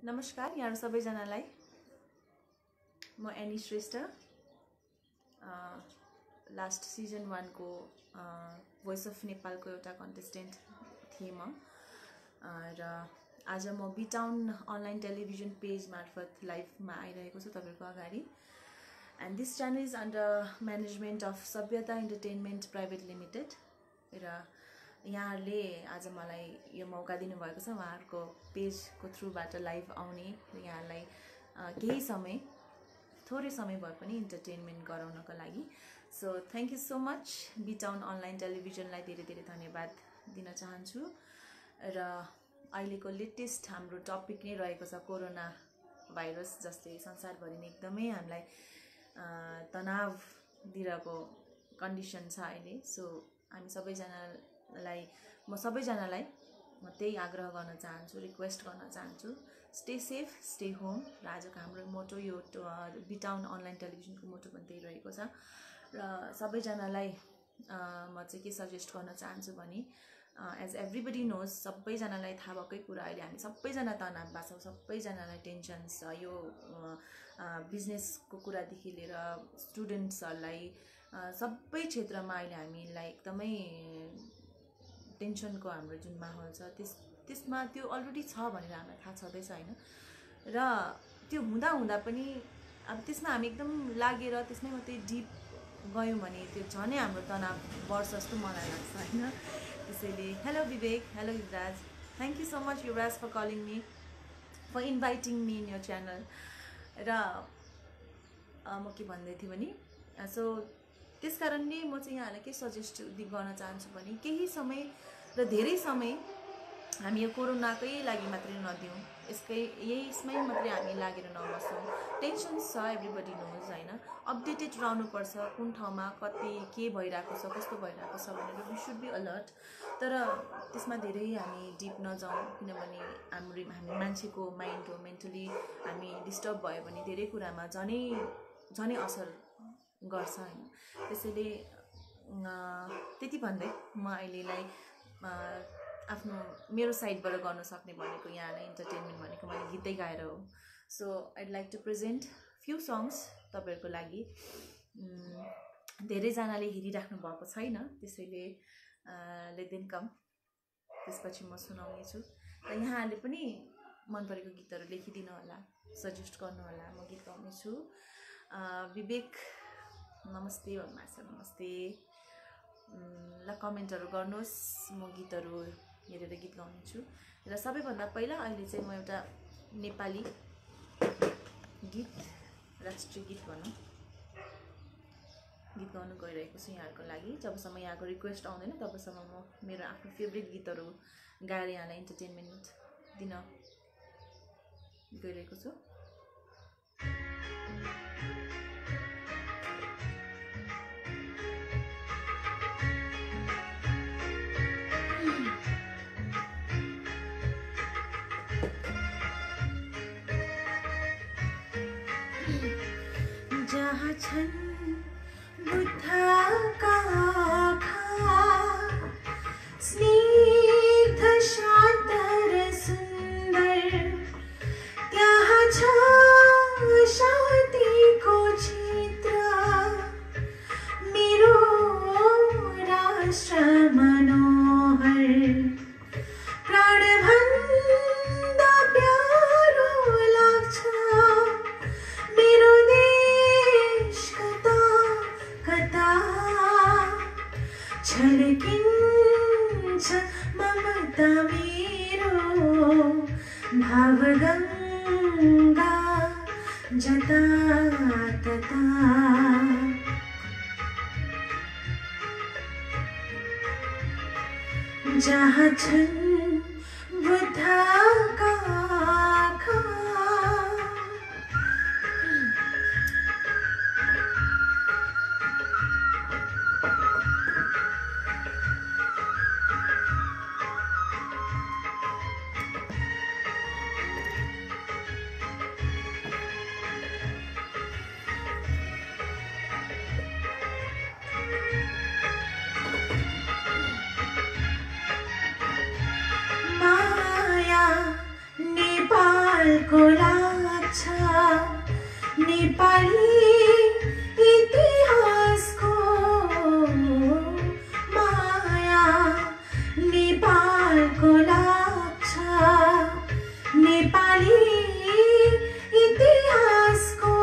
नमस्कार यहाँ सबैजनालाई म एनी श्रेष्ठ लास्ट सिजन 1 को भोइस अफ नेपाल को एउटा कन्टेस्टेन्ट थिएँ म र आज म बिटाउन अनलाइन टेलिभिजन पेज मार्फत लाइभमा आइरहेको छु तपाईहरुको अगाडि and this channel is under management of सभ्यता एन्टरटेनमेन्ट प्राइभेट लिमिटेड र यहाँहरुले आज मलाई यो मौका दिनुभएको छ उहाँहरुको पेजको थ्रुबाट लाइभ आउने र यहाँलाई केही समय थोरै समय भए पनि इन्टरटेनमेन्ट गराउनको लागि so thank you so much B Town online टेलिभिजनलाई धेरै धेरै धन्यवाद दिन चाहन्छु र अहिलेको लेटेस्ट हाम्रो टपिक नै रहेको छ कोरोना भाइरस जसले संसारभरि नै एकदमै हामीलाई तनाव दिइरहेको कन्डिसन छ अहिले सो हामी सबैजनालाई म त्यही आग्रह गर्न चाहन्छु रिक्वेस्ट गर्न चाहन्छु स्टे सेफ स्टे होम र आजको हाम्रो मोटो यो बिटाउन अनलाइन टेलिभिजनको मोटो पनि त्यही रहेको छ र सबैजनालाई म चाहिँ के सजेस्ट गर्न चाहन्छु भने एज एभ्रीबडी नोज सबैजनालाई थाहा भएकै कुरा अहिले हामी सबैजना तनावमा छौँ सबैजनालाई टेन्सन छ यो बिजनेसको कुरादेखि लिएर स्टुडेन्ट्सहरूलाई सबै क्षेत्रमा अहिले हामीलाई एकदमै टेन्सनको हाम्रो जुन माहौल छ त्यसमा त्यो अलरेडी छ भनेर हामीलाई थाहा छँदैछ हैन र त्यो हुँदा पनि अब त्यसमा हामी एकदम लागेर त्यसमै मात्रै डिप गयौँ भने त्यो झनै हाम्रो तनाव बढ्छ जस्तो मलाई लाग्छ हैन त्यसैले hello Vivek hello Yuvraj thank you so much Yuvraj for calling me for inviting me in your channel र म के भन्दै थिएँ भने सो त्यसकारणले म चाहिँ यहाँलाई के सजेस्ट गर्न चाहन्छु भने केही समय र धेरै समय हामी यो कोरोनाकै लागि मात्रै नदिउँ यसमै मात्रै हामी लागेर नबसौँ टेन्सन छ एभ्रीबडी नोज हैन अपडेटेड रहनुपर्छ कुन ठाउँमा कति के भइरहेको छ कस्तो भइरहेको छ भनेर वी शुड बी अलर्ट तर त्यसमा धेरै हामी डिप नजाउँ किनभने हामी मान्छेको माइन्ड हो मेन्टली हामी डिस्टर्ब भयो भने धेरै कुरामा झनै असर गर्छ हैन त्यसैले त्यति भन्दै म अहिलेलाई आफ्नो मेरो साइडबाट गर्न सक्ने भनेको यहाँलाई इन्टरटेनमेन्ट भनेको मैले गीतै गाएर हो so I'd like to present few songs तपाईहरुको लागि धेरैजनाले हेरिराख्नु भएको छैन त्यसैले लेट देम कम त्यसपछि म सुनाउने छु र यहाँहरूले पनि मन परेको गीतहरू लेखिदिनु होला सजेस्ट गर्नु होला म गीत गाउने छु विवेक नमस्ते भन्नुमा नमस्ते ल कमेन्टहरू गर्नुहोस् म गीतहरू हेरेर गीत गाउने छु र सबैभन्दा पहिला अहिले चाहिँ म एउटा नेपाली गीत राष्ट्रिय गीत भनौँ गीत गाउन गइरहेको छु यहाँहरूको लागि जबसम्म यहाँको रिक्वेस्ट आउँदैन तबसम्म म मेरो आफ्नो फेभरेट गीतहरू गाएर यहाँलाई इन्टरटेनमेन्ट दिन गइरहेको छु जहाँ छन् बुद्धका आँखा स्निग्ध शान्त र सुन्दर त्यहाँ छ शान्तिको क्षेत्र मेरो राष्ट्र मनोहर प्राणभन्दा प्यारो लाग्छ मेरो छलकिन्छ ममता मेरो भावगङ्गा जता तता जहाँ छन् बुद्धका आँखा नेपालको लाग्छ नेपाली इतिहासको माया नेपालको लाग्छ नेपाली इतिहासको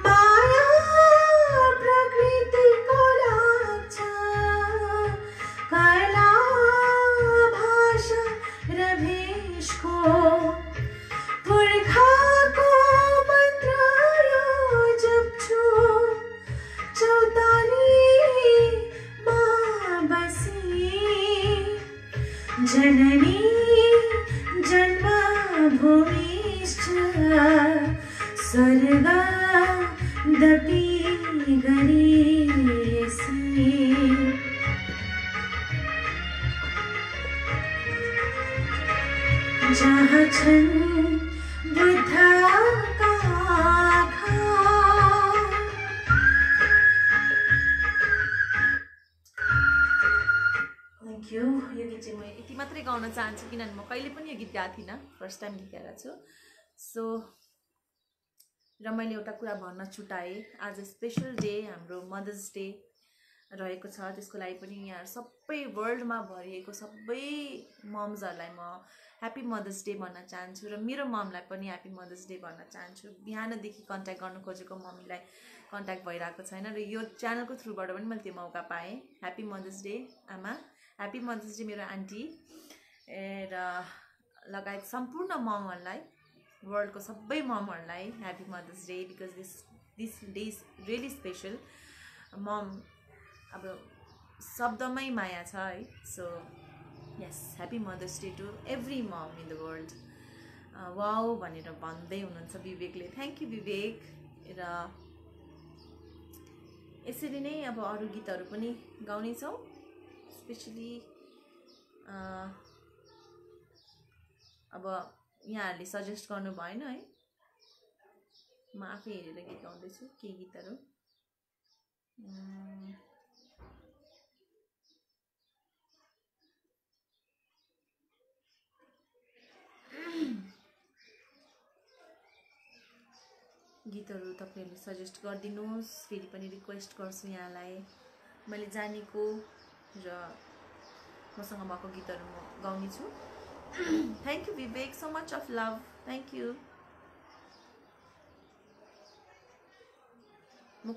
माया प्रकृतिको लाग्छ कला भाषा र भेषको पुर्खाको मन्त्र यो जप्छु चौतारीमा बसी जननी जन्मभूमिश्च स्वर्गदपि गरीयसी जहाँ छन् बुद्धका आँखा। Thank you. यो गीत चाहिँ म यति मात्रै गाउन चाहन्छु किनभने म कहिले पनि यो गीत गाएको थिइनँ, फर्स्ट टाइम गीत गाएर छु। सो र मैले एउटा कुरा भन्न छुटाएँ, आज स्पेसल डे हाम्रो मदर्स डे रहेको छ, त्यसको लागि पनि यहाँ सबै वर्ल्डमा भरिएको सबै मम्सहरूलाई म ह्याप्पी मदर्स डे भन्न चाहन्छु र मेरो ममलाई पनि ह्याप्पी मदर्स डे भन्न चाहन्छु। बिहानदेखि कन्ट्याक्ट गर्न खोजेको मम्मीलाई कन्ट्याक्ट भइरहेको छैन र यो च्यानलको थ्रुबाट पनि मैले त्यो मौका पाएँ। ह्याप्पी मदर्स डे आमा, ह्याप्पी मदर्स डे मेरो आन्टी र लगायत सम्पूर्ण ममहरूलाई, वर्ल्डको सबै ममहरूलाई happy mother's day, because this day is really special. Mom अब शब्दमै माया छ है। So yes, happy mother's day to every mom in the world. Wow भनेर भन्दै हुनुहुन्छ विवेकले, थ्याङ्क यू विवेक। र यसरी नै अब अरू गीतहरू पनि गाउनेछौँ, स्पेसली अब यहाँहरूले सजेस्ट गर्नु भएन है, म आफै हेरेर गीत गाउँदैछु के गीतहरू। गीतहरू तपाईँहरूले सजेस्ट गरिदिनुहोस्, फेरि पनि रिक्वेस्ट गर्छु यहाँलाई, मैले जानेको र मसँग भएको गीतहरू म गाउनेछु। Thank you Vivek, so much of love, thank you. म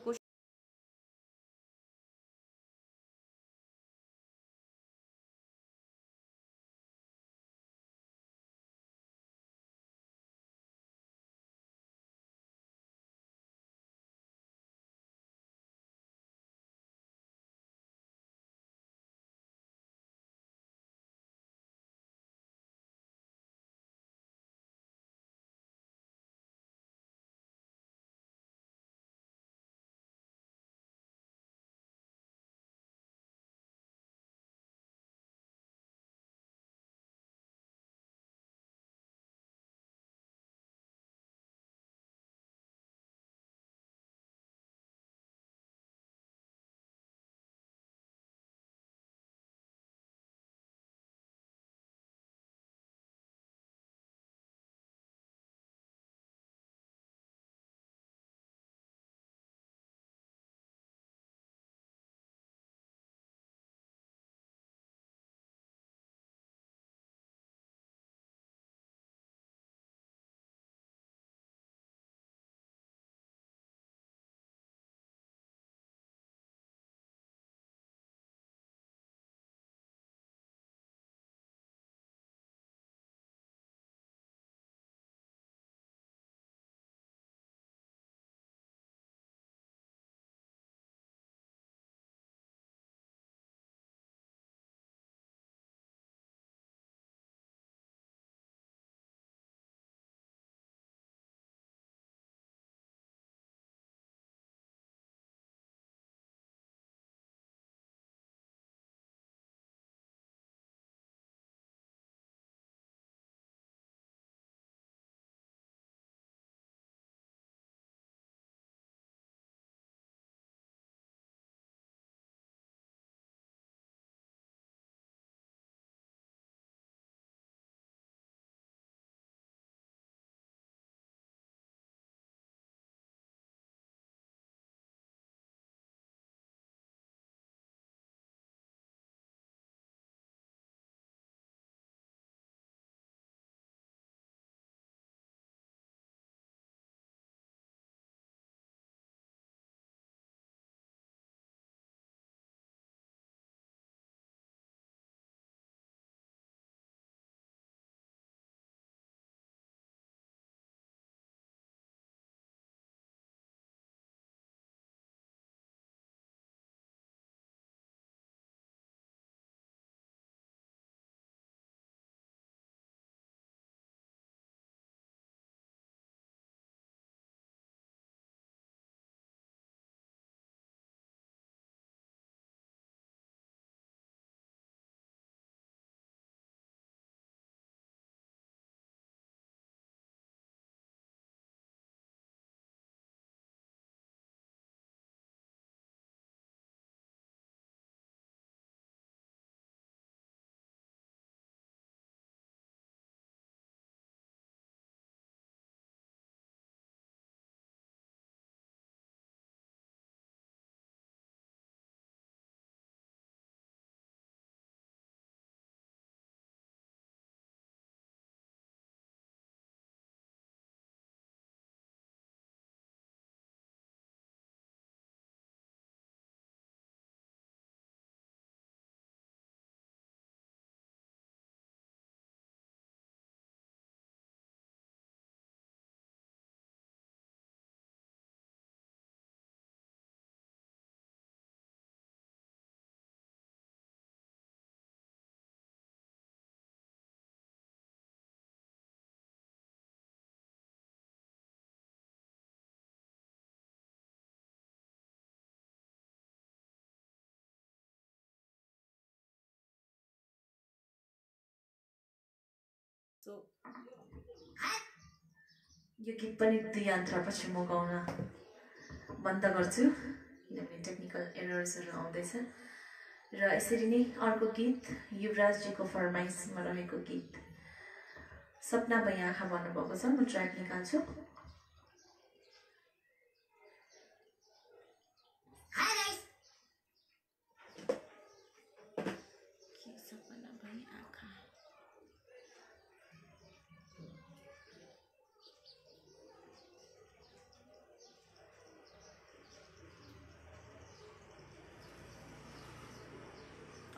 सो यो गीत पनि 2 यात्रापछि म गाउन बन्द गर्छु किनभने टेक्निकल एरर्सहरू आउँदैछ र यसरी नै अर्को गीत युवराजजीको फरमाइसमा रहेको गीत सपना भई आँखा भन्नुभएको छ म ट्र्याक निकाल्छु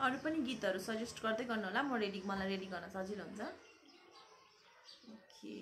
अरू पनि गीतहरू सजेस्ट गर्दै गर्नु होला मलाई रेडी गर्न सजिलो हुन्छ okay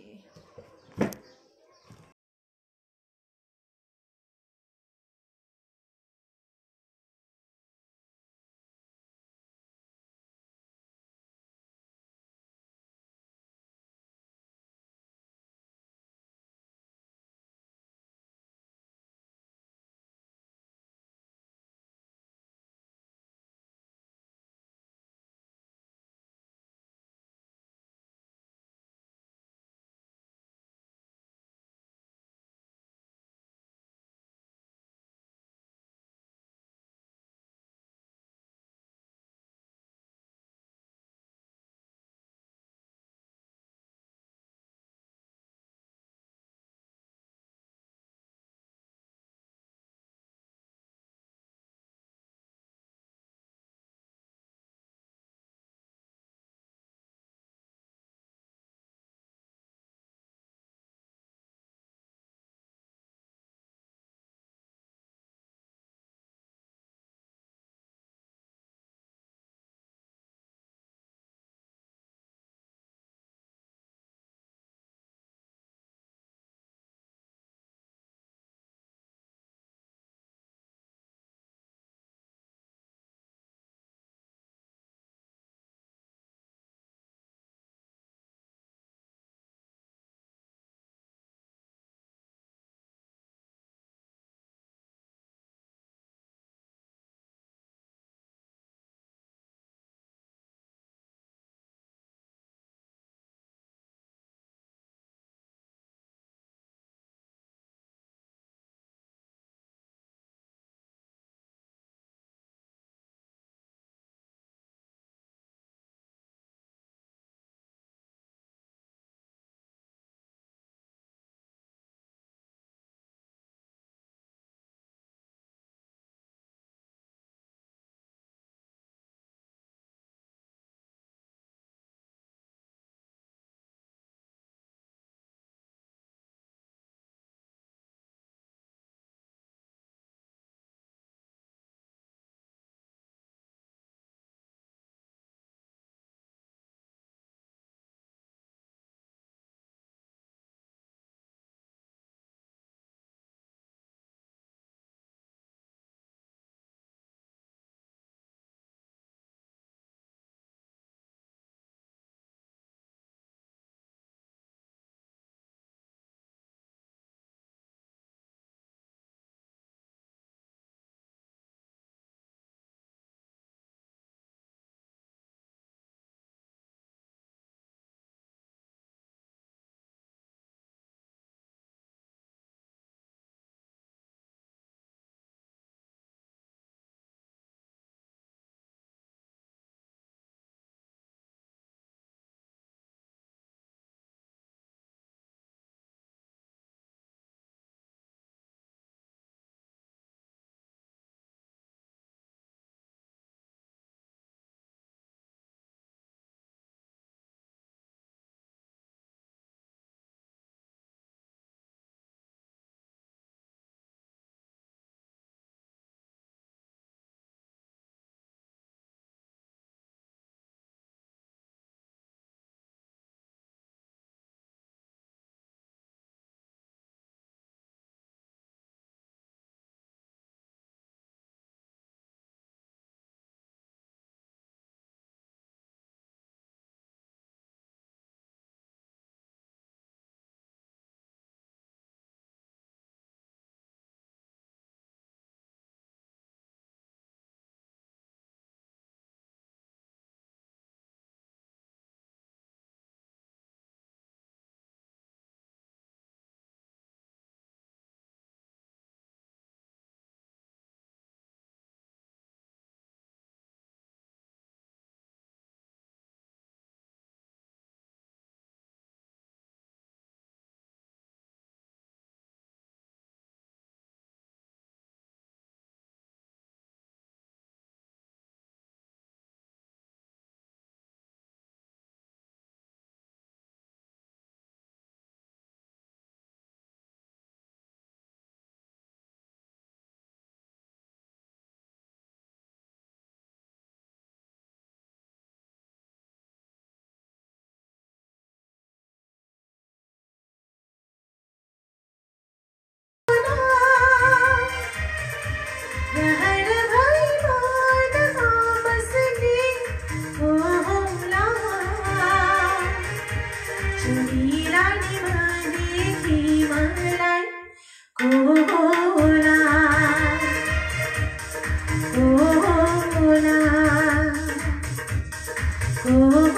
thank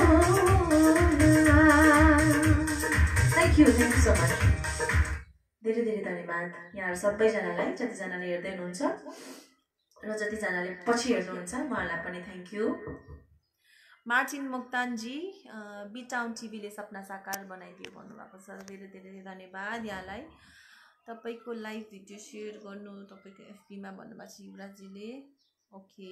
you so much. धेरै धेरै धन्यवाद यहाँहरू सबैजनालाई, जतिजनाले हेर्दै हुनुहुन्छ र जतिजनाले पछि हेर्नुहुन्छ उहाँहरूलाई पनि थ्याङ्क यू। मार्टिन मोक्तानजी, बी टाउन टिभीले सपना साकार बनाइदियो भन्नुभएको छ, धेरै धेरै धन्यवाद यहाँलाई। तपाईँको लाइभ भिडियो सेयर गर्नु तपाईँको एफबीमा भन्नुभएको छ युवराजीले। ओके,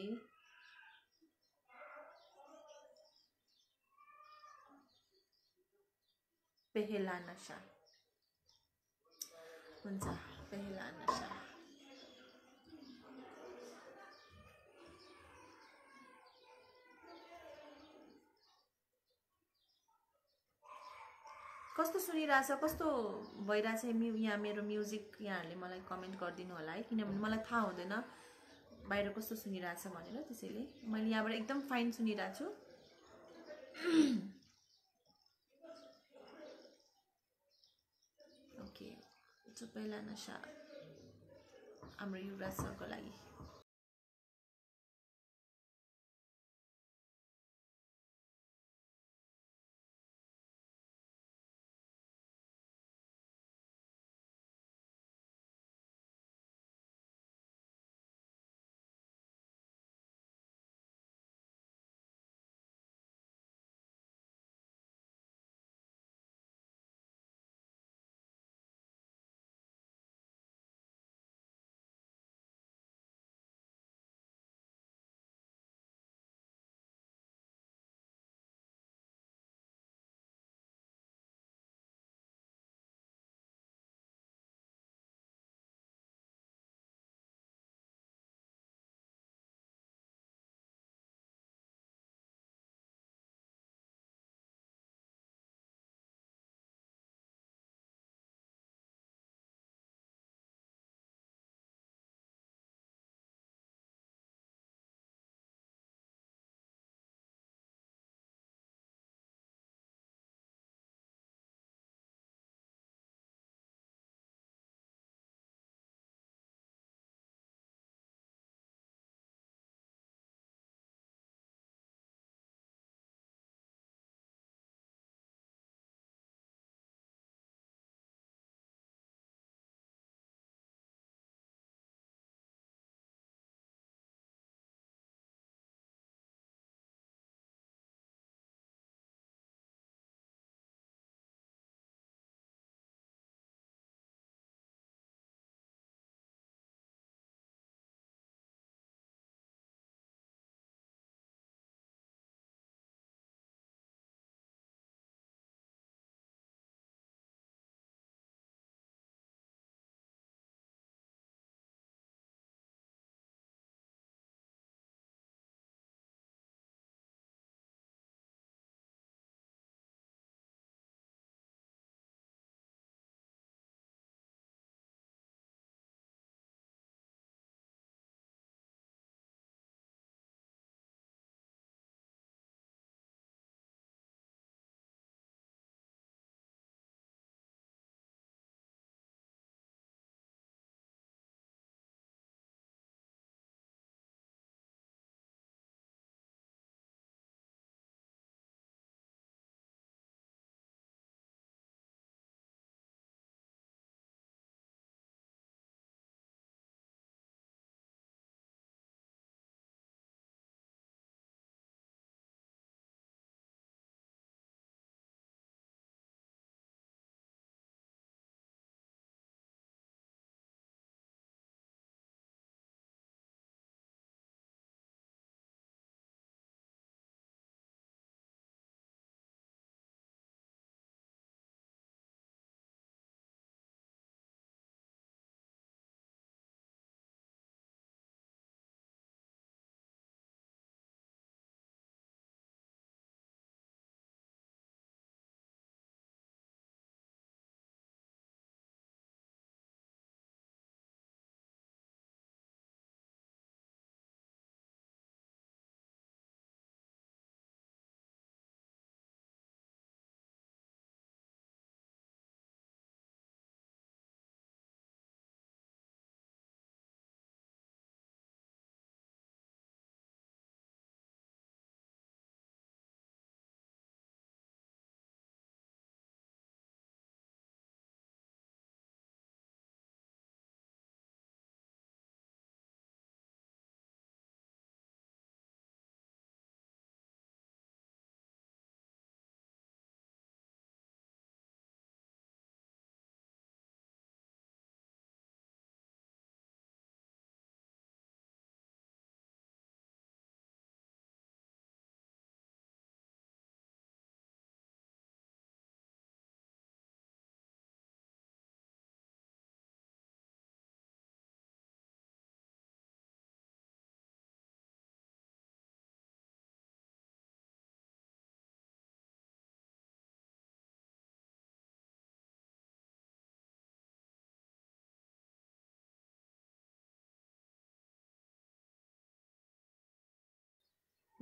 पहला नशा हुन्छ, पहला नशा। कस्तो सुनिरहेछ, कस्तो भइरहेछ यहाँ मेरो म्युजिक, यहाँहरूले मलाई कमेन्ट गरिदिनु होला है, किनभने मलाई थाहा हुँदैन बाहिर कस्तो सुनिरहेछ भनेर, त्यसैले मैले यहाँबाट एकदम फाइन सुनिरहेको छु। ओके, पहिला नशा हाम्रो युवराज सरको लागि।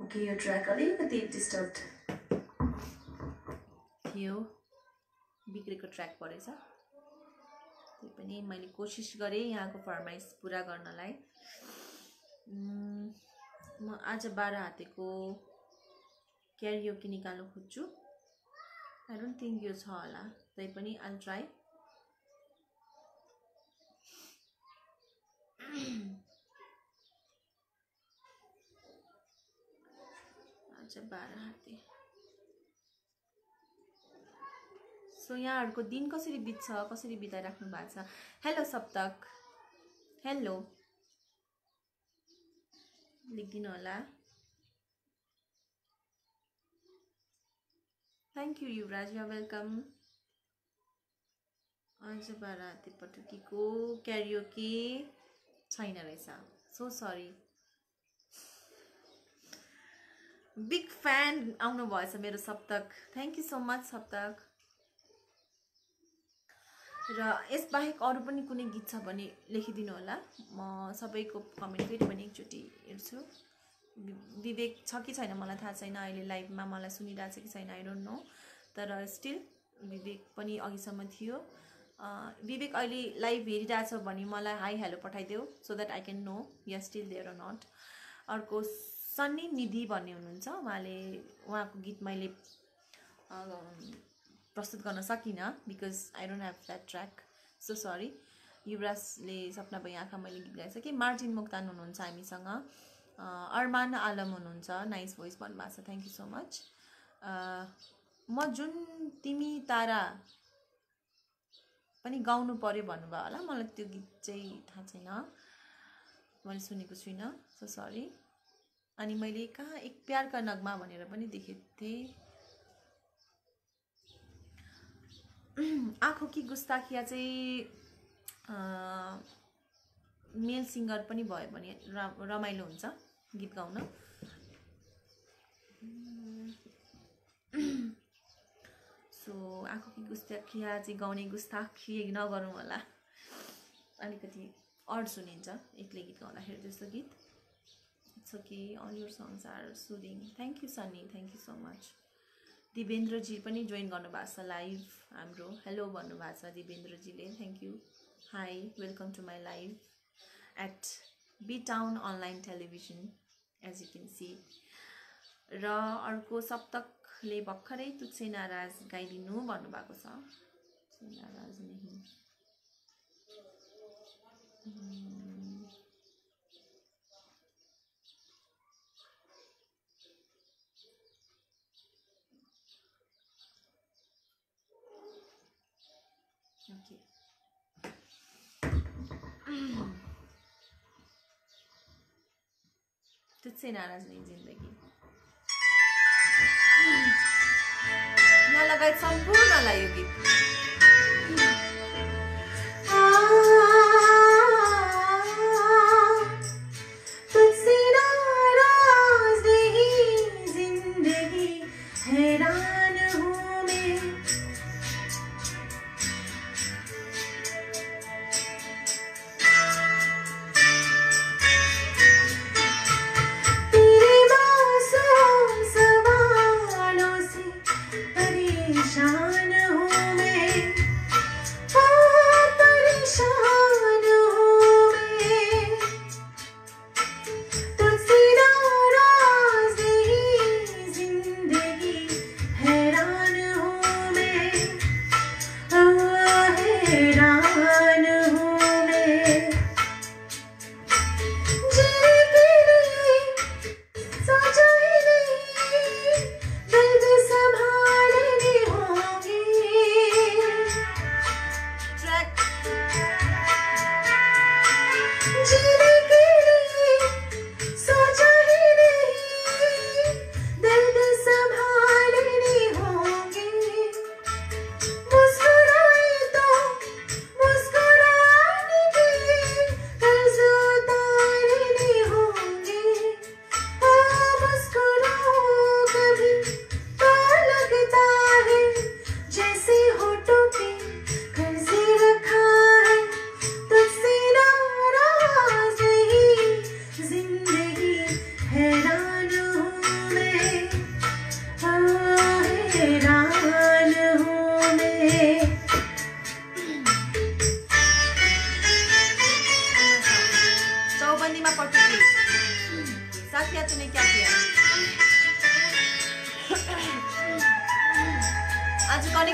ओके यो ट्र्याक अलिकति डिस्टर्ब थियो, बिग्रेको ट्र्याक परेछ। त्यही पनि मैले कोसिस गरेँ यहाँको फरमाइस पुरा गर्नलाई। म आज 12 हातेको क्यारियोकी निकाल्न खोज्छु। आई डोन्ट थिङ्क यो छ होला, तै पनि आई विल ट्राई। आज 12 हाते। सो यहाँहरूको दिन कसरी बित्छ, कसरी बिताइराख्नु भएको छ? हेलो सप्तक, हेलो, लेखिदिनु होला। Thank you Yuvraj, you are welcome. आज 12 हाते पटुकीको क्यारियोकी छैन रहेछ, सो सरी। बिग फ्यान आउनु भएछ मेरो सप्तक, थ्याङ्क यू सो मच सप्तक। र यसबाहेक अरू पनि कुनै गीत छ भने लेखिदिनु होला, म सबैको कमेन्ट फेरि पनि एकचोटि हेर्छु। विवेक छ कि छैन मलाई थाहा छैन, अहिले लाइभमा मलाई सुनिरहेको छ कि छैन आई डोन्ट नो, तर स्टिल विवेक पनि अघिसम्म थियो। विवेक अहिले लाइभ हेरिरहेछ भने मलाई हाई हेलो पठाइदेऊ, so that I can know ya still there or not. अर्को सन्नी निधि भन्ने हुनुहुन्छ, उहाँको गीत मैले प्रस्तुत गर्न सकिनँ because I don't have that track, so sorry. युवराजले सपना भई आँखा मैले गीत गाएछ कि। मार्टिन मोक्तान हुनुहुन्छ हामीसँग, अरमान आलम हुनुहुन्छ, नाइस भोइस भन्नुभएको छ, थ्याङ्क यू सो मच। म जुन तिमी तारा पनि गाउनु पर्यो भन्नुभयो होला, मलाई त्यो गीत चाहिँ थाहा छैन, मैले सुनेको छुइनँ, सो सरी। अनि मैले कहाँ एक प्यार का नगमा भनेर पनि देखेको थिएँ। आँखों की गुस्ताखिया चाहिँ मेल सिङ्गर पनि भयो भने रमाइलो हुन्छ गीत गाउन। सो आँखों की गुस्ताखिया चाहिँ गाउने गुस्ताखी नगरौँ होला, अलिकति अड सुनिन्छ एक्लै गीत गाउँदाखेरि जस्तो गीत। It's okay, all your songs are soothing. Thank you Sunny, thank you so much. दिवेन्द्रजी पनि जोइन गर्नुभएको छ लाइभ हाम्रो, हेलो भन्नुभएको छ दिवेन्द्रजीले, thank you. Hi, welcome to my live at B town online television as you can see. र अर्को सप्तकले भर्खरै तुझसे नाराज गाइदिनु भन्नुभएको छ। नाराज नहीं ओके। तुझसे नाराज नहीं जिंदगी, यहाँ लगायत सम्पूर्णलाई यो गीत। तुझसे नाराज नहीं जिंदगी, हैरान हूँ मैं तेरे मासूम सवालों से, परेशान हूँ मैं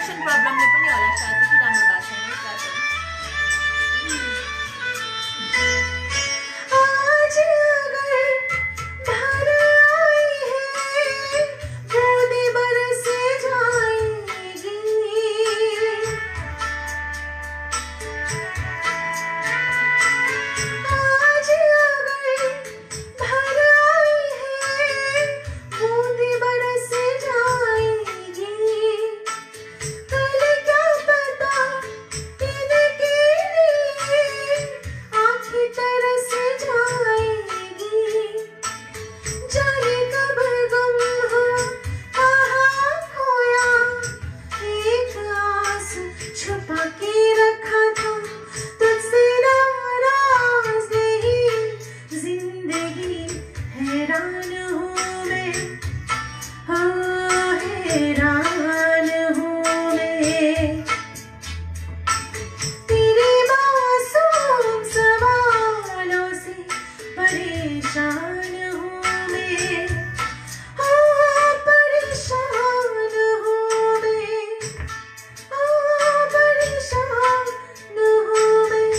कनेक्सन प्रब्लमले पनि होला सायद त्यति राम्रो भएको छैन ट्र्याकहरू आज अगर घर आई है बूंदे बरस जाएगी आज अगर घर आई है बूंदे बरस जाएगी कल क्या पता इनके लिए आँखें तरस जाएगी जाने कब गुम हो कहाँ खोया एक आस छुपा के रखा था तुझसे नाराज नहीं जिंदगी हैरान हूँ मैं हो हैरान हूँ मैं तेरे मासूम सवालों से परेशान हूँ मैं हाँ परेशान हूँ मैं हाँ परेशान हूँ मैं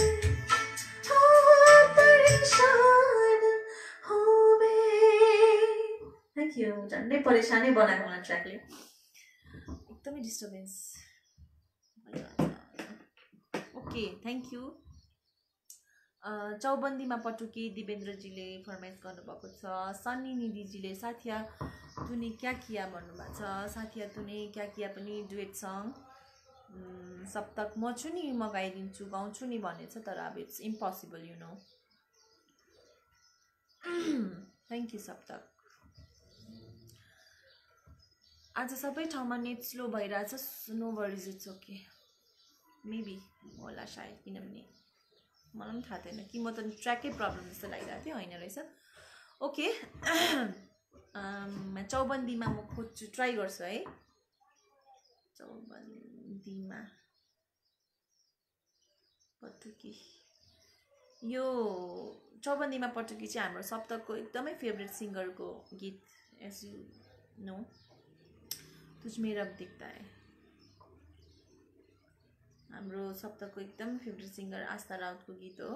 हाँ परेशान हूँ मैं थ्याङ्क यू झन्डै परेशानै बनाएको मलाई ट्र्याकले एकदमै डिस्टर्बेन्स ओके थ्याङ्क यू चौबन्दीमा पटुकी दिवेन्द्रजीले फरमाइस गर्नुभएको छ सन्नी निधिजीले साथिया तूने क्या किया भन्नुभएको छ साथिया तूने क्या किया पनि डुएट सङ सप्तक म छु नि म गाइदिन्छु गाउँछु नि भनेछ तर अब it's impossible you know thank you Saptak आज सबै ठाउँमा नेट स्लो भइरहेछ no worries it's okay maybe होला सायद किनभने मलाई पनि थाहा थिएन कि म त ट्र्याकै प्रब्लम जस्तो लागिरहेको थियो होइन रहेछ ओके चौबन्दीमा म खोज्छु ट्राई गर्छु है चौबन्दीमा पटुकी यो चौबन्दीमा पटुकी चाहिँ हाम्रो सप्तकको एकदमै फेभरेट सिङ्गरको गीत एज यु नो तुझमें रब दिखता है हाम्रो सप्तकको एकदम फेभरेट सिङ्गर आस्था राउतको गीत हो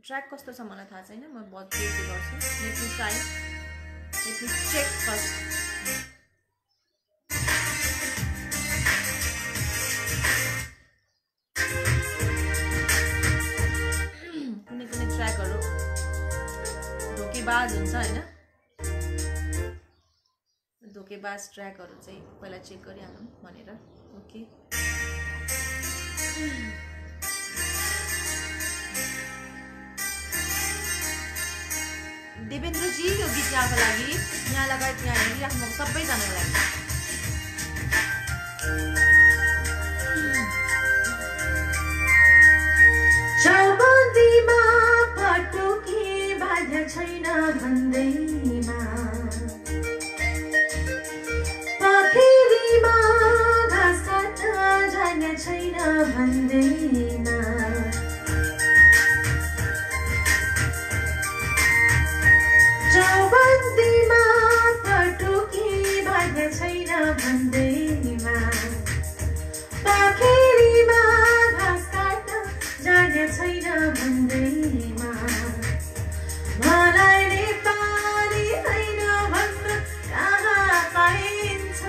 ट्र्याक कस्तो छ मलाई थाहा छैन म बहुत प्ले गर्छु let me try let me check first कुनै कुनै ट्र्याकहरू धोकेबाज हुन्छ होइन धोकेबाज ट्र्याकहरू चाहिँ पहिला चेक गरिहालौँ भनेर ओके देवेन्द्रजी यो गीत यहाँको लागि यहाँ लगायत यहाँ हेरिराख्नु सबैजनाको लागि चौबन्दीमा पटुकी बाध्य छैन भन्दैमा पखेरीमा घाँस काट्न जाने छैन भन्दैमा चौबन्दीमा पटुकी बाध्य छैन भन्दैमा पखेरीमा घाँस काट्न जाने छैन भन्दैमा मलाई नेपाली होइन भन्न कहाँ पाइन्छ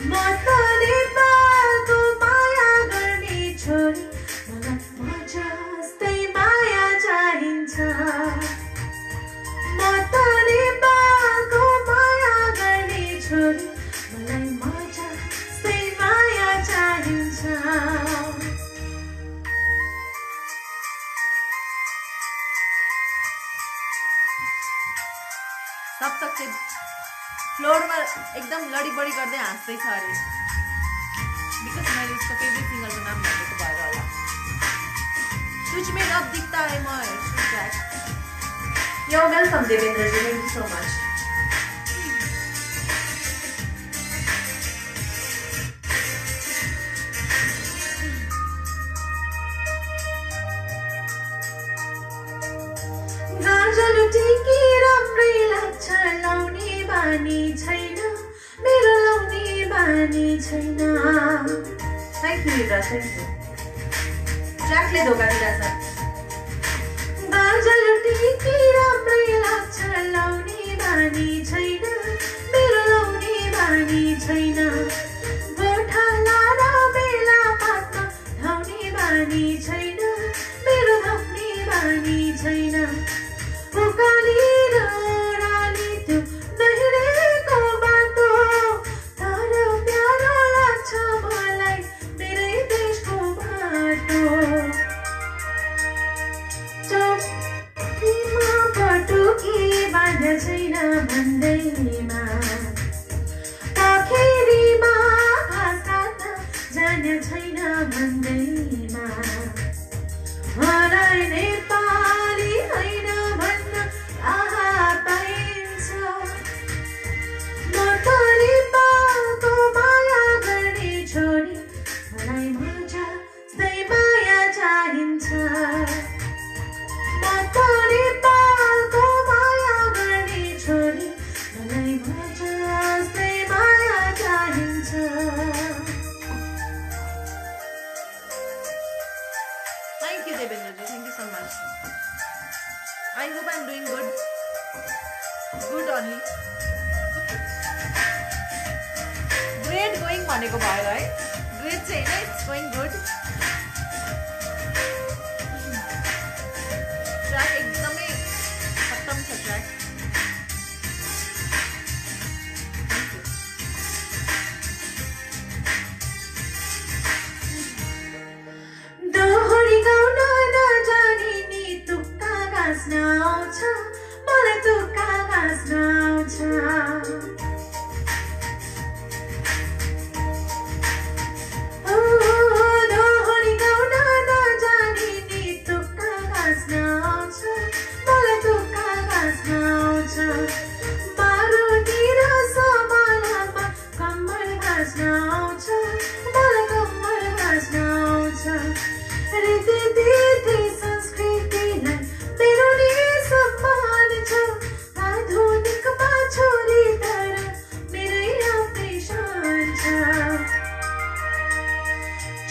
म त नेपालको माया गर्ने छोरी मलाई म जस्तै माया चाहिन्छ म त नेपालको माया गर्ने छोरी मलाई म जस्तै माया चाहिन्छ सप्तक चाहिँ फ्लोरमा एकदम लडीबडी गर्दै हाँस्दैछ अरे बिकज मैले उसको फेभरेट सिङ्गरको नाम भनेको भएर होला तुझमें रब दिखता है म हेर्छु track You're welcome, Devendra. Thank you so much. गाजल टिकी राम्रै लाग्छ लाउने बानी छैन मेरो लाउने बानी छैन thank you Yuvraj thank you ट्र्याकले धोका दिइरहेछ गाजल टिकी राम्रै लाग्छ लाउने बानी छैन मेरो लाउने बानी छैन गोठा लारा बेला पात्न धाउने बानी छैन मेरो धाउने बानी छैन उकाली र ओह्राली त्यो नहिँडेको बाटो तर प्यारो लाग्छ मलाई मेरै देशको बाटो चौकीमा पटुकी बाँध्या छैन भन्दैमा पाखेरीमा घाँस काट्न जाने छैन भन्दैमा मलाई नेपाली होइन भन्न आहा पाइन्छ म त नेपालको माया गर्ने छोरी मलाई मजा जस्तै माया चाहिन्छ म त नेपालको माया गर्ने छोरी मलाई मजा जस्तै माया चाहिन्छ Thank you, Devendra. Thank you so much. I hope I'm doing good. Good only. Great going भनेको भयो है ग्रेट चाहिँ होइन इट्स गोइङ गुड ट्र्याक एकदमै खत्तम छ ट्र्याक दोहोरी गाउन नजानी नि तुक्का गाँस्न आउँछ मलाई तुक्का गाँस्न आउँछ दोहोरी गाउन नजानी नि तुक्का गाँस्न आउँछ मलाई तुक्का गाँस्न आउँछ बारुदी र समालामा कम्मर गाँस्न आउँछ मलाई कम्मर गाँस्न आउँछ रीति संस्कृतिलाई मेरो नि सम्मान छ आधुनिकमा छोरी तर मेरै आफ्नै शान छ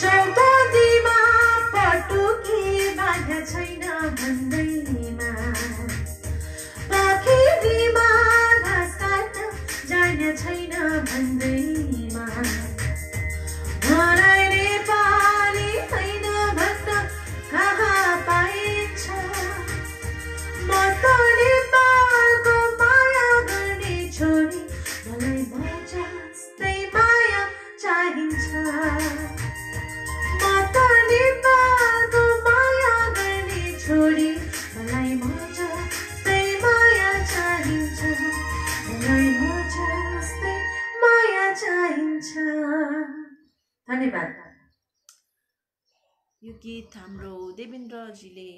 चौबन्दीमा पटुकी बाँध्या छैन भन्दैमा पाखेरीमा घाँस काट्न जाने छैन भन्दैमा मलाई नेपाली होइन भन्न कहाँ पाइन्छ म त नेपालको माया गर्ने छोरी मलाई मजा जस्तै माया चाहिन्छ म त नेपालको माया गर्ने छोरी मलाई मजा जस्तै माया चाहिन्छ मलाई मजा जस्तै माया चाहिन्छ धन्यवाद यो गीत हाम्रो देवेन्द्रजीले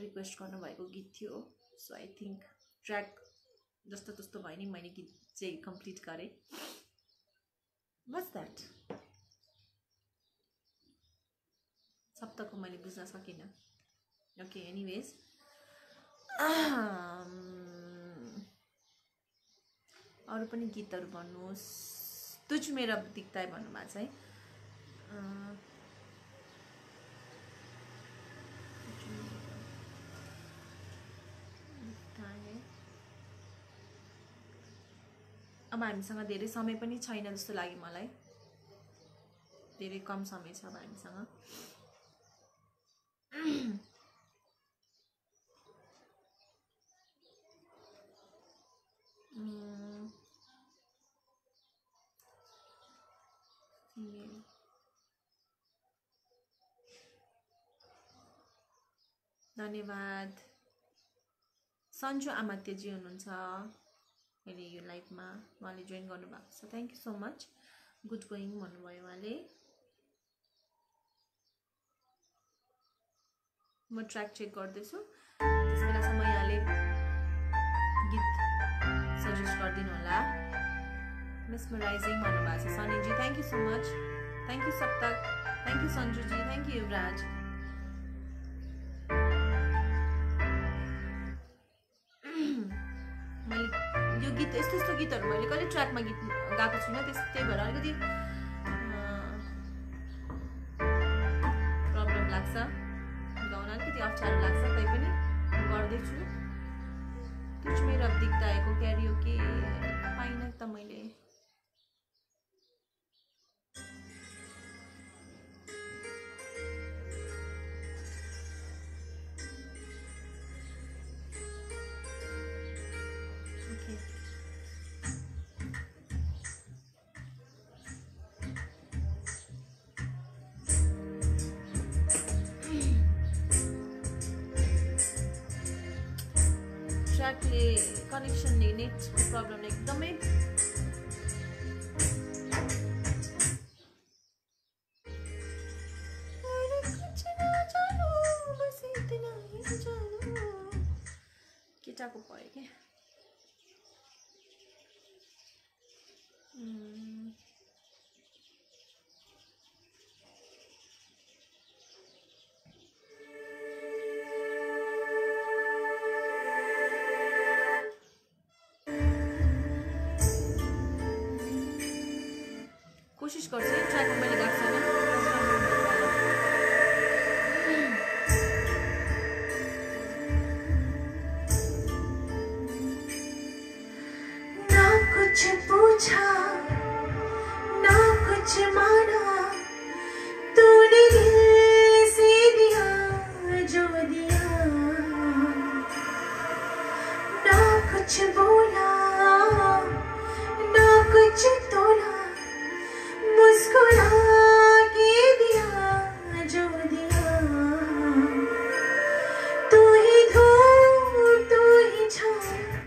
रिक्वेस्ट गर्नुभएको गीत थियो सो आई थिङ्क ट्र्याक जस्तो तस्तो भयो नि मैले गीत चाहिँ कम्प्लिट गरेँ वाट्स द्याट सप्तको मैले बुझ्न सकिनँ ओके एनिवेज अरू पनि गीतहरू भन्नुहोस् तुझ मेरा दिक्ता है भन्नुभएको छ है अब हामीसँग धेरै समय पनि छैन जस्तो लाग्यो मलाई धेरै कम समय छ अब हामीसँग धन्यवाद सन्जु आमात्यजी हुनुहुन्छ अहिले यो लाइभमा उहाँले जोइन गर्नुभएको छ thank you so much good going भन्नुभयो उहाँले म ट्र्याक चेक गर्दैछु त्यस बेलासम्म यहाँले गीत सजेस्ट गरिदिनु होला मेस्मराइजिङ भन्नुभएको छ सनीजी thank you so much thank you Saptak thank you सन्जुजी थ्याङ्क यू युवराज मैले यो गीत यस्तो यस्तो गीतहरू मैले कहिले ट्र्याकमा गीत गाएको छुइनँ, त्यही भएर अलिकति प्रब्लम लाग्छ, गाउन अलिकति अप्ठ्यारो लाग्छ, तैपनि गर्दैछु। तुझ में रब दिखता है को क्यारियोके पाइनँ त मैले। ट्र्याकले कनेक्सनले नेट प्रब्लमले एकदमै केटाको भयो क्या। कोशिश गर्छु ट्र्याकमा मैले गाएको छैन। ना कुछ पूछा ना कुछ माना, तूने दिल से दिया जो दिया, ना कुछ बोला ना कुछ तोला, मुस्कुरा के दिया जो दिया, तू ही धूप तू ही छाया,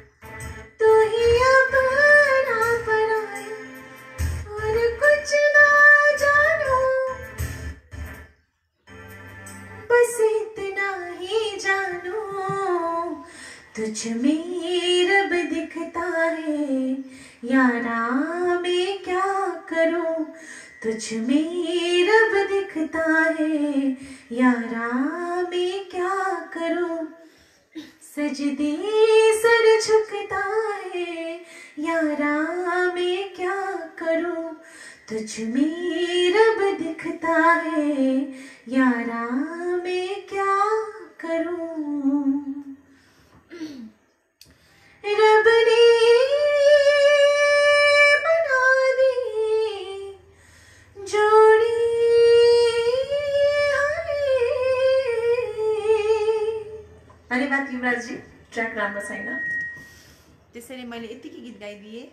तू ही अपना पराया, और कुछ ना जानो, बस इतना ही जानो, तुझ में रब दिखता है, यारा मैं क्या करूं, तुझ में रब दिखता है, यारा मैं क्या करूं, सजदे सर झुकता है, यारा मैं क्या करूं, तुझ में रब दिखता है, यारा मैं क्या करूं। रब ने बना दी जोड़ी हमें। धन्यवाद युवराज जी, ट्र्याक राम्रो छैन। त्यसैले मैले यतिकै गीत गाइदिएँ।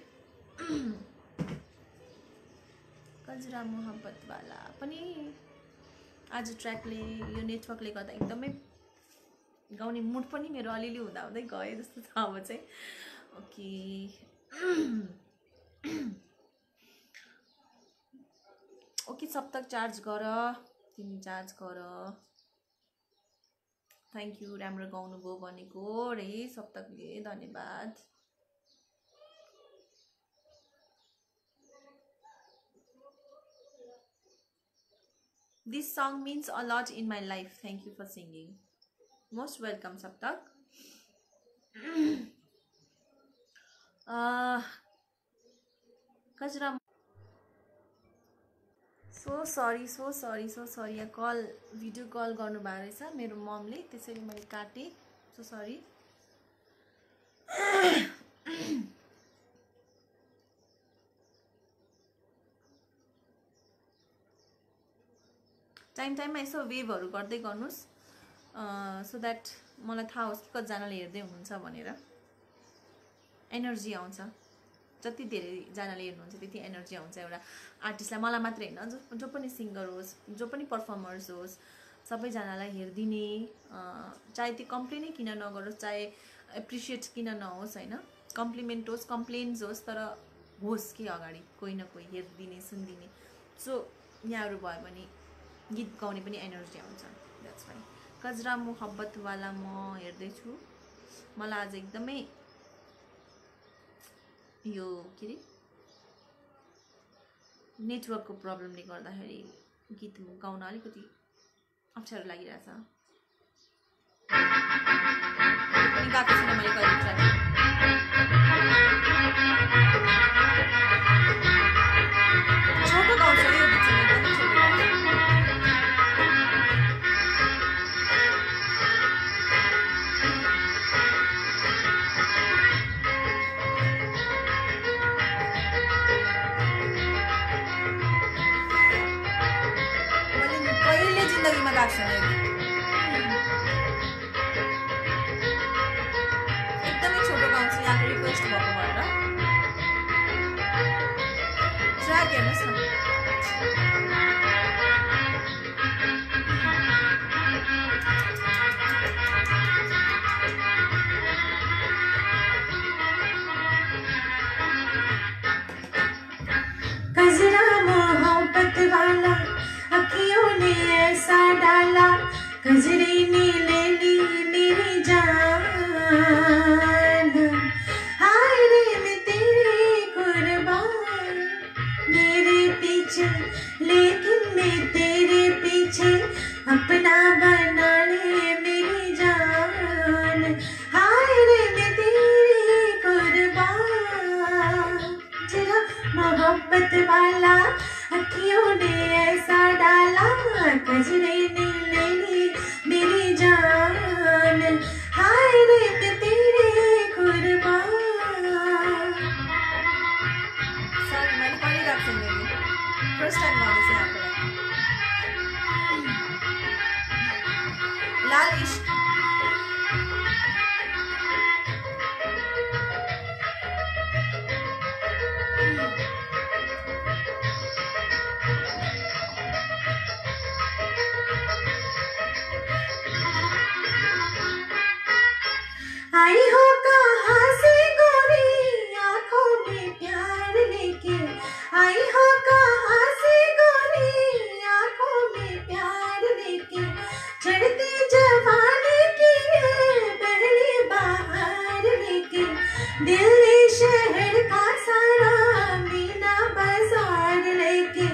कजरा मोहब्बत वाला पनि आज ट्र्याकले यो नेटवर्कले गर्दा एकदमै गाउने मुड पनि मेरो अलिअलि हुँदा हुँदै गयो जस्तो छ अब चाहिँ। ओके ओके सप्तक चार्ज गर, तिमी चार्ज गर। थ्याङ्क यू, राम्रो गाउनुभयो भनेको रे सप्तकले, धन्यवाद। This song means a lot in my life. Thank you for singing. Most welcome, Saptak. Kajra. So sorry. यहाँ कल भिडियो कल गर्नु भएको रहेछ मेरो ममले, त्यसैले मैले काटेँ। So sorry. टाइममा यसो वेभहरू गर्दै गर्नुस्, सो द्याट मलाई थाहा होस् कि कतिजनाले हेर्दै हुनुहुन्छ भनेर। एनर्जी आउँछ, जति धेरैजनाले हेर्नुहुन्छ त्यति एनर्जी आउँछ एउटा आर्टिस्टलाई। मलाई मात्रै होइन, जो पनि सिङ्गर होस्, जो पनि पर्फर्मर्स होस्, सबैजनालाई हेरिदिने, चाहे त्यो कम्प्लेनै किन नगरोस्, चाहे एप्रिसिएट किन नहोस् होइन, कम्प्लिमेन्ट होस् कम्प्लेन्स होस्, तर होस् कि अगाडि कोही न कोही हेरिदिने सुनिदिने। सो यहाँहरू भयो भने गीत गाउने पनि एनर्जी आउँछ, द्याट्स वाइ। कजरा मोहब्बतवाला म हेर्दैछु। मलाई आज एकदमै यो के अरे नेटवर्कको प्रब्लमले गर्दाखेरि गीत गाउन अलिकति अप्ठ्यारो लागिरहेछ। पनि गाएको छैन मैले कहिले ट्र्याक। गाएको छ मैले एकदमै छोटो गाउँछु यहाँको रिक्वेस्ट भएको भएर ट्र्याक हेर्नुहोस् न कजरा मोहब्बत वाला अखियों ने ऐसा डाला कजरे ने ले ली मेरी जान हाय रे मैं तेरे कुर्बान मेरे पीछे लेकिन मैं तेरे पीछे अपना बना ले मेरी जान हाय रे मैं तेरे कुर्बान जरा मोहब्बत वाला अखियों ने ऐसा डाला कजरे ने ले ली मेरी जान हाय रे मैं तेरे कुर्बान सरी मैले पनि गाएको छु मैले फर्स्ट टाइम गाउँदैछु यहाँको लागि लाल इश्क आई हो कहाँ से गोरी आँखों में प्यार लेके आई हो कहाँ से गोरी आँखों में प्यार लेके चढ़ती जवानी की पहली बाहर लेके दिल्ली शहर का सारा मीना बाजार लेके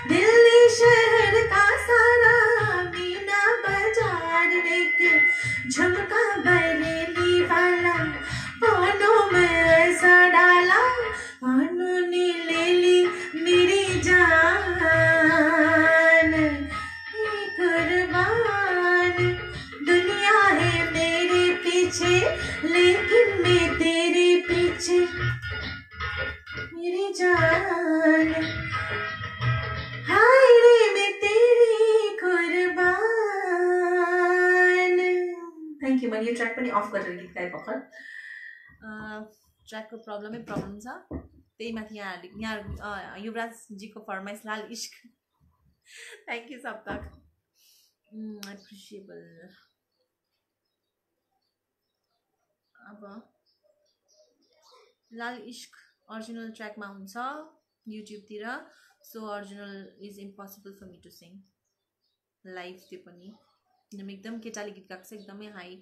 दिल्ली शहर का सारा मीना बाजार लेके झुमका बरेली वाला पानों में ऐसा डाला पानों ने ले ली मेरी जान कुर्बान दुनिया है मेरे पीछे लेकिन मैं तेरे पीछे मेरी जान हाय रे मैं तेरी कुर्बान थैंक यू मैले यो ट्र्याक पनि अफ गरेर गीत गाए भर्खर ट्र्याकको प्रब्लम छ त्यही माथि यहाँ युवराजजीको फरमाइस लाल इश्क थ्याङ्क यू सप्तक एप्रिसिएबल अब लाल इश्क ओरिजिनल ट्र्याकमा हुन्छ युट्युबतिर so original is impossible for me to sing live त्यो पनि किनभने एकदम केटाले गीत गाएको छ एकदमै हाई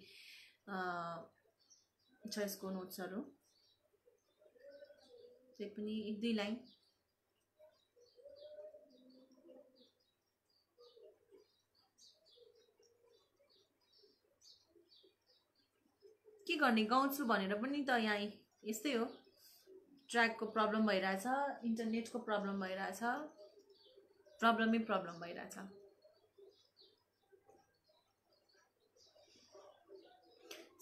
छ यसको नोट्सहरू त्यही पनि एक दुई लाइन के गर्ने गाउँछु भनेर पनि त यहाँ यस्तै हो ट्र्याकको प्रब्लम भइरहेछ इन्टरनेटको प्रब्लम भइरहेछ प्रब्लम भइरहेछ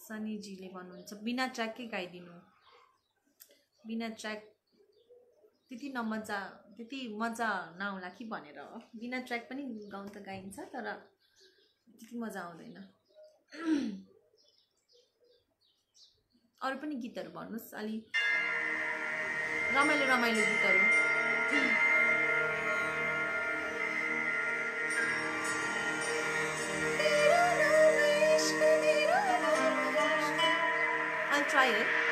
सनीजीले भन्नुहुन्छ बिना ट्र्याककै गाइदिनु बिना ट्र्याक त्यति मजा नआउला कि भनेर हो बिना ट्र्याक पनि गाउन त गाइन्छ तर त्यति मजा आउँदैन अरू पनि गीतहरू भन्नुहोस् अलि रमाइलो गीतहरू I'll try it.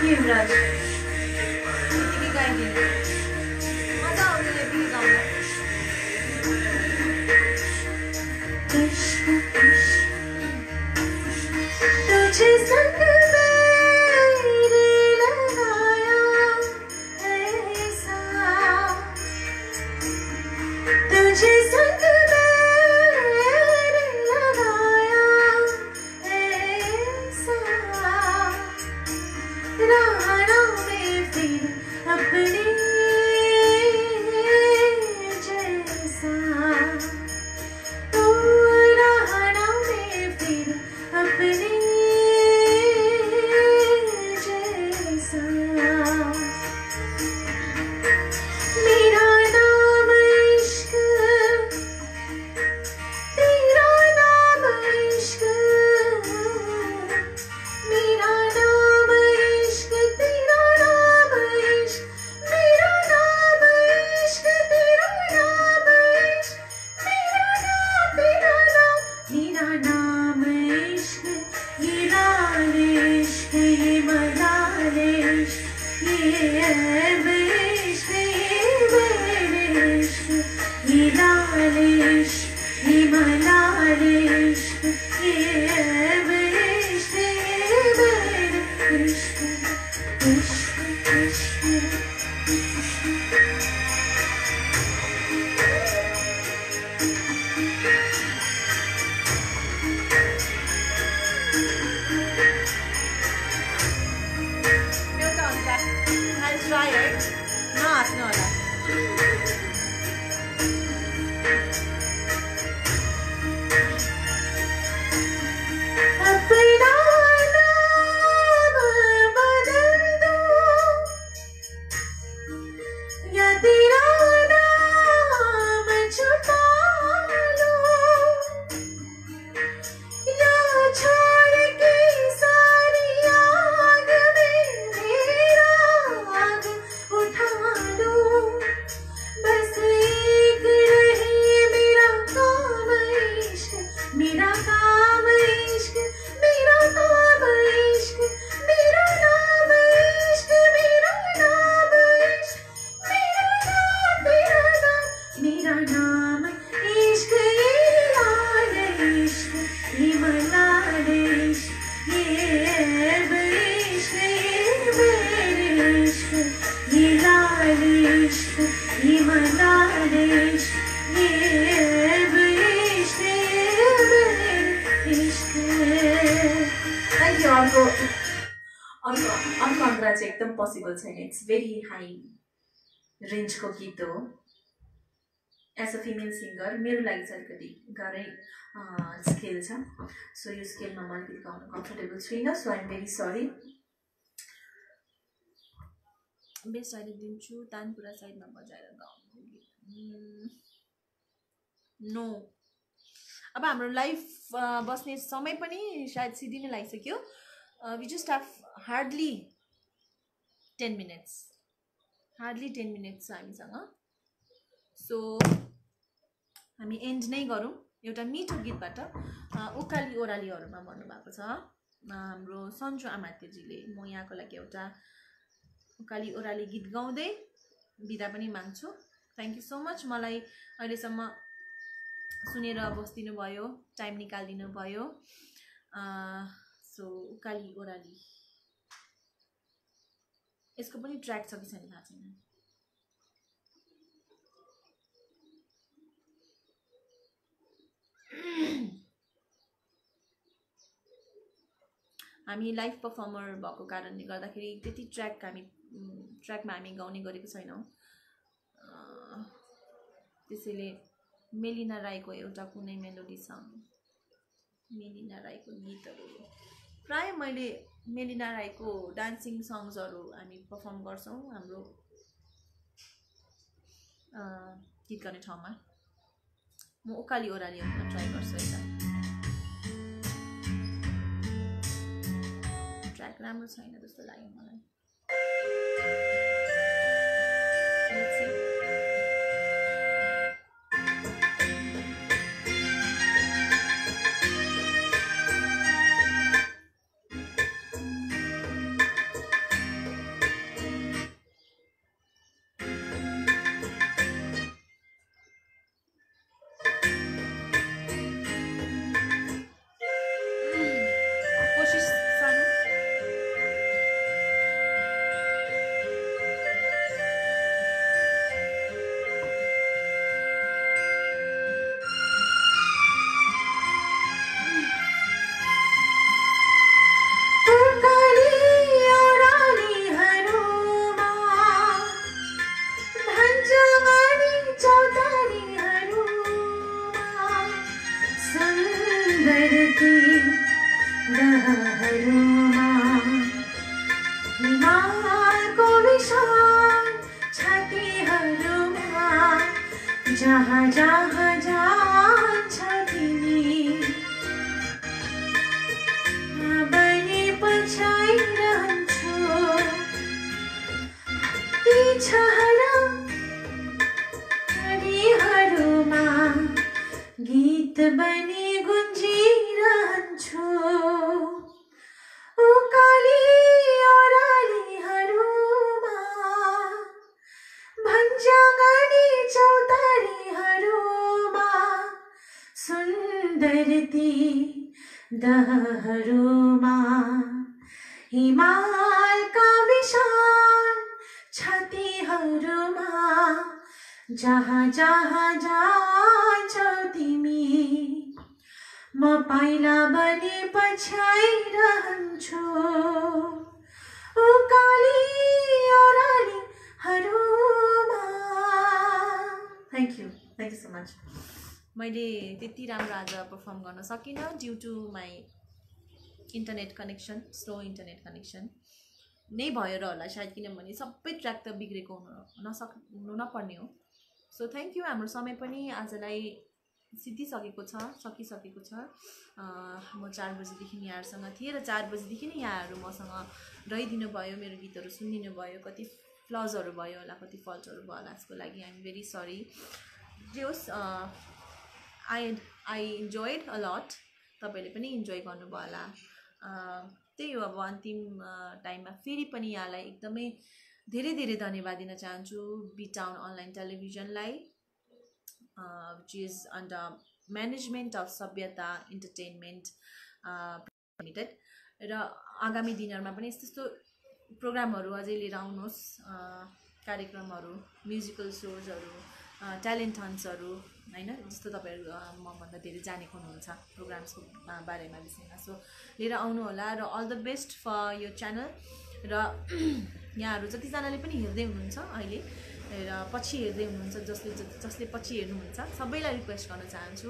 युवराज मजा आउँदैन बिल गाउन तुझे संग मेरे लगाया ऐसा तुझे संग मेरे लगाया फिर अपने जैसा, तू रहना में फिर अपने जैसा। मेरा नाम इश्क, तेरा नाम इश्क, मेरा नाम इश्क, तेरा नाम इश्क, मेरा नाम इश्क, तेरा नाम इश्क, मेरा नाम, तेरा नाम, मेरा नाम इश्क, ये लाल इश्क, ये मलाल इश्क, ये ऐब इश्क, ये बैर इश्क, ये लाल इश्क, ये मलाल इश्क, ये ऐब इश्क, ये बैर इश्क, इश्क, इश्क। I'll try it. No, it's not. अपना नाम बदल दो या तेरा नाम छुपा लो, या छोड़ के सारी आग में मेरा आग उठा लो। बस एक रहे मेरा काम इश्क, मेरा काम इश्क, मेरा काम इश्क, मेरा नाम इश्क, मेरा नाम इश्क, मेरा नाम, तेरा नाम, मेरा नाम इश्क, ये लाल इश्क, ये मलाल इश्क, ये ऐब इश्क, ये बैर इश्क, ये लाल इश्क, ये मलाल इश्क, ये ऐब इश्क, ये बैर इश्क। Thank you. अर्को अन्तरा चाहिँ एकदम पोसिबल छैन। इट्स भेरी हाई रेन्जको गीत हो। एज अ फिमेल सिङ्गर मेरो लागि चाहिँ अलिकति गाह्रै स्केल छ, सो यो स्केलमा म अलिकति गाउन कम्फर्टेबल छुइनँ, so I'm very sorry. Best अहिले दिन्छु, तानपुरा साइडमा बजाएर गाउनु गीत। नो, अब हाम्रो लाइफ बस्ने समय पनि सायद सिधिनै लागिसक्यो। We just have hardly 10 minutes, hardly 10 minutes छ हामीसँग। सो हामी एन्ड नै गरौँ एउटा मिठो गीतबाट। उकाली ओह्रालीहरूमा भन्नुभएको छ हाम्रो सन्जु आमात्यजीले। म यहाँको लागि एउटा उकाली ओह्राली गीत गाउँदै बिदा पनि माग्छु। थ्याङ्क यू सो मच मलाई अहिलेसम्म सुनेर बस्दिनु भयो, टाइम निकालिदिनु भयो। सो उकाली ओह्राली, यसको पनि ट्र्याक छ कि छैन थाहा छैन। हामी लाइभ पर्फर्मर भएको कारणले गर्दाखेरि त्यति ट्र्याकमा हामी गाउने गरेको छैनौँ। त्यसैले मेलिना राईको एउटा कुनै मेलोडी सङ, मेलिना राईको गीतहरू प्राय मैले मेलिना राईको डान्सिङ सङ्ग्सहरू हामी पर्फर्म गर्छौँ हाम्रो गीत गर्ने ठाउँमा। म उकाली ओह्रालीहरूमा ट्राई गर्छु एउटा। ट्र्याक राम्रो छैन जस्तो लाग्यो मलाई। हिमालको विशाल छातीहरूमा जहाँ जहाँ जान्छ तिमी बनी पछाइरहन्छु ती छहरा हरिहरूमा गीत बनी गुन्जिरहन्छु उकाली ओह्रालीहरूमा भन्ज्याङनी चौतारीहरूमा सुन्दर ती दहहरूमा हिमालका विशाल छातीहरूमा जहाँ जहाँ जान्छौ तिमी म पाइला बनी पछ्याइरहन्छु उकाली ओह्रालीहरूमा। Thank you so much. मैले त्यति राम्रो आज परफर्म गर्न सकिनँ due to my internet connection, slow internet connection नै भएर होला सायद, किनभने सबै ट्र्याक त बिग्रेको हुनु नपर्ने हो। So thank you. हाम्रो समय पनि आजलाई सिद्धिसकेको छ, सकिसकेको छ। म 4 बजीदेखि यहाँहरूसँग थिएँ र 4 बजीदेखि नै यहाँहरू मसँग रहिदिनु भयो, मेरो गीतहरू सुनिदिनु भयो। कति फ्लजहरू भयो होला, कति फल्टहरू भयो होला, यसको लागि आइ एम भेरी सरी। जे होस्, आई इन्जोयड अ लट। तपाईँले पनि इन्जोय गर्नुभयो होला। त्यही हो, अब अन्तिम टाइममा फेरि पनि यहाँलाई एकदमै धेरै धेरै धन्यवाद दिन चाहन्छु बी टाउन अनलाइन टेलिभिजनलाई, which is under management of Sabhyata entertainment limited. र आगामी दिनहरूमा पनि यस्तो प्रोग्रामहरू अझै लिएर आउनुहोस्, कार्यक्रमहरू, म्युजिकल सोजहरू, ट्यालेन्ट हन्ट्सहरू, होइन, जस्तो तपाईँहरू मभन्दा धेरै जानेको हुनुहुन्छ प्रोग्राम्सको बारेमा, विषयमा। सो लिएर आउनु होला र अल द बेस्ट फर यो च्यानल। र यहाँहरू जतिजनाले पनि हेर्दै हुनुहुन्छ अहिले र पछि हेर्दै हुनुहुन्छ, जसले पछि हेर्नुहुन्छ, सबैलाई रिक्वेस्ट गर्न चाहन्छु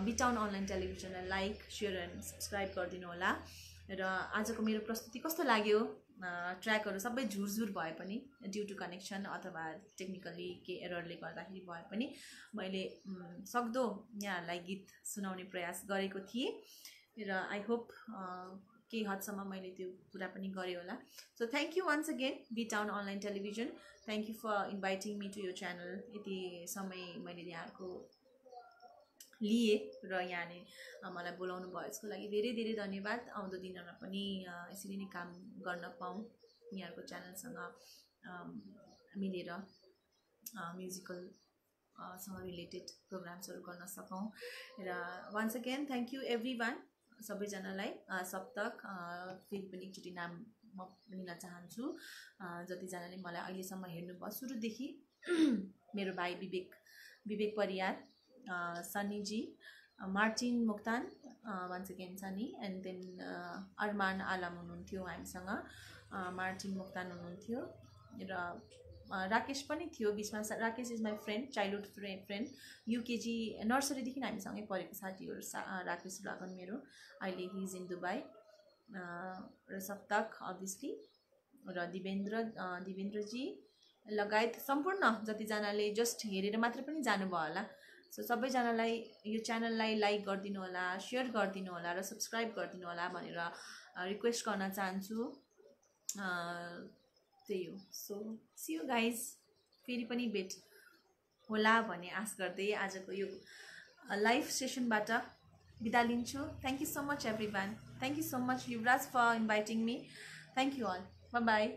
बी टाउन अनलाइन टेलिभिजनलाई लाइक, सेयर एन्ड सब्सक्राइब गरिदिनु होला। र आजको मेरो प्रस्तुति कस्तो लाग्यो, ट्र्याकहरू सबै झुरझुर भए पनि ड्यु टु कनेक्सन अथवा टेक्निकली के एररले गर्दाखेरि भए पनि मैले सक्दो यहाँहरूलाई गीत सुनाउने प्रयास गरेको थिएँ र आई होप केही हदसम्म मैले त्यो कुरा पनि गरेँ होला। So thank you once again B town online television. Thank you for inviting me to यो च्यानल। यति समय मैले यहाँको लिए र यहाँले मलाई बोलाउनु भयो, यसको लागि धेरै धेरै धन्यवाद। आउँदो दिनहरूमा पनि यसरी नै काम गर्न पाऊँ, यहाँको च्यानलसँग मिलेर म्युजिकलसँग रिलेटेड प्रोग्राम्सहरू गर्न सकौँ। र once again thank you everyone, सबैजनालाई। सप्तक फेरि पनि एकचोटि नाम म लिन चाहन्छु, जतिजनाले मलाई अहिलेसम्म हेर्नुभयो सुरुदेखि। मेरो भाइ विवेक परियार, सन्नीजी, Martin Moktan, once again Sunny, and then Arman Alam हुनुहुन्थ्यो हामीसँग, मार्टिन मोक्तान हुनुहुन्थ्यो र राकेश पनि थियो बिचमा। Rakesh is my friend, childhood friend, UKG नर्सरीदेखि हामीसँगै पढेको साथीहरू राकेश लगन मेरो। अहिले हि इज इन दुबई। र सप्तक अभियसली, र दिवेन्द्रजी लगायत सम्पूर्ण जतिजनाले जस्ट हेरेर मात्र पनि जानुभयो होला। सो सबैजनालाई यो च्यानललाई लाइक गरिदिनु होला, सेयर गरिदिनु होला र सब्सक्राइब गरिदिनु होला भनेर रिक्वेस्ट गर्न चाहन्छु। त्यही हो। So see you guys. फेरि पनि भेट होला भन्ने आश गर्दै आजको यो लाइभ सेसनबाट बिदा लिन्छु। Thank you so much everyone. Thank you so much Yuvraj for inviting me. Thank you all. Bye by.